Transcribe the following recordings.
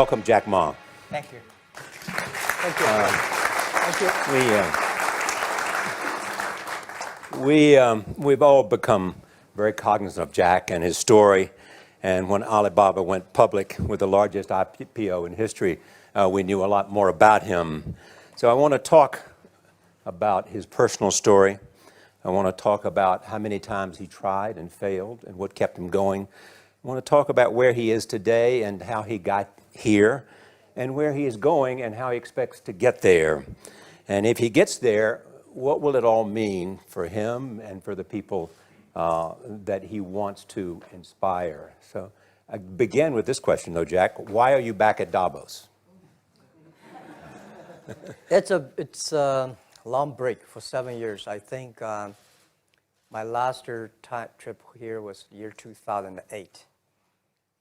welcome Jack Ma. Thank you. Thank you. Thank you. We've all become very cognizant of Jack and his story. And when Alibaba went public with the largest IPO in history, we knew a lot more about him. So I want to talk about his personal story. I want to talk about how many times he tried and failed and what kept him going. I want to talk about where he is today and how he got here, and where he is going and how he expects to get there. And if he gets there, what will it all mean for him and for the people that he wants to inspire? So I begin with this question, though, Jack. Why are you back at Davos? It's a long break for 7 years. I think my last trip here was year 2008.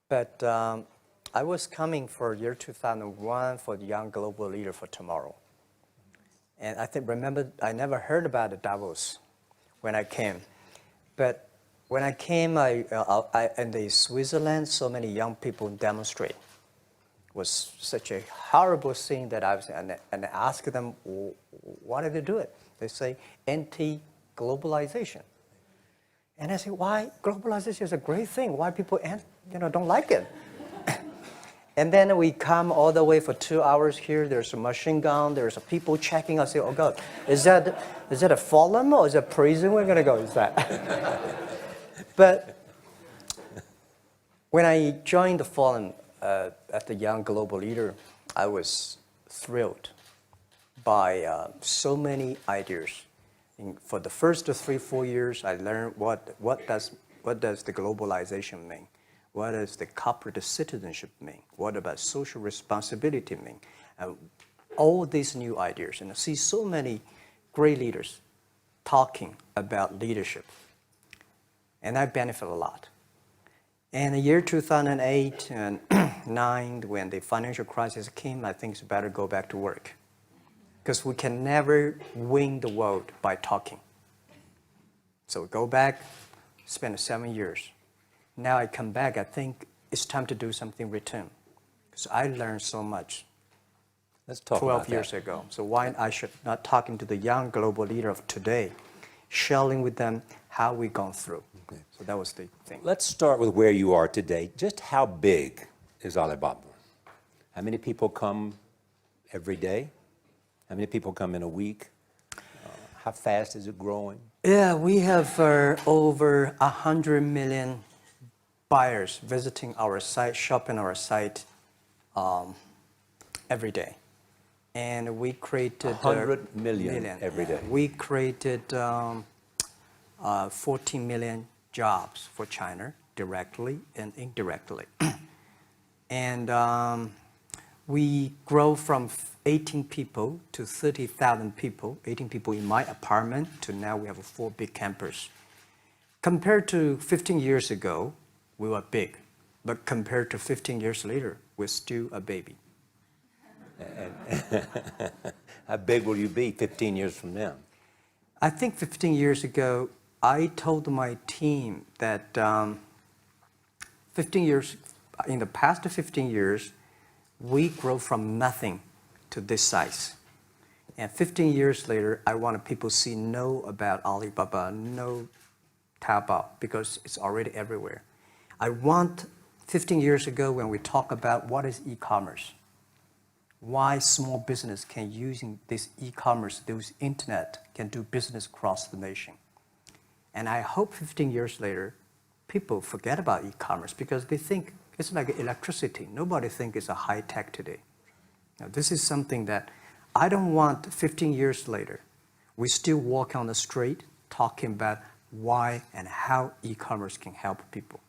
But I was coming for year 2001 for the Young Global Leader for Tomorrow. And remember, I never heard about the Davos when I came. But when I came, in the Switzerland, so many young people demonstrate. It was such a horrible thing that I was, and I asked them, why did they do it? They say, anti-globalization. And I say, why? Globalization is a great thing. Why people don't like it? And then we come all the way for 2 hours here. There's a machine gun. There's people checking. I say, oh God, is that a forum or is it a prison? We're gonna go. Is that? But when I joined the forum at the Young Global Leader, I was thrilled by so many ideas. For the first 3-4 years, I learned what does the globalization mean? What does the corporate citizenship mean? What about social responsibility mean? All these new ideas, and I see so many great leaders talking about leadership, and I benefit a lot. And the year 2008 and 2009, when the financial crisis came, I think it's better go back to work, because we can never win the world by talking. So go back, spend 7 years. Now I come back, I think it's time to do something return. Because I learned so much. Let's talk 12 years ago. So why I should not talking to the young global leader of today, sharing with them how we've gone through. Okay. So that was the thing. Let's start with where you are today. Just how big is Alibaba? How many people come every day? How many people come in a week? How fast is it growing? Yeah, we have over 100 million buyers visiting our site, shopping our site every day. And we created 100 million every day. We created 14 million jobs for China, directly and indirectly. And we grow from 18 people to 30,000 people, 18 people in my apartment, to now we have 4 big campus. Compared to 15 years ago, we were big, but compared to 15 years later, we're still a baby. How big will you be 15 years from now? I think 15 years ago, I told my team that in the past 15 years, we grow from nothing to this size. And 15 years later, I want people to know about Alibaba, know Taobao, because it's already everywhere. I want 15 years ago when we talk about what is e-commerce, why small business can using this e-commerce, this internet, can do business across the nation. And I hope 15 years later, people forget about e-commerce because they think it's like electricity. Nobody thinks it's a high tech today. Now, this is something that I don't want 15 years later, we still walk on the street talking about why and how e-commerce can help people.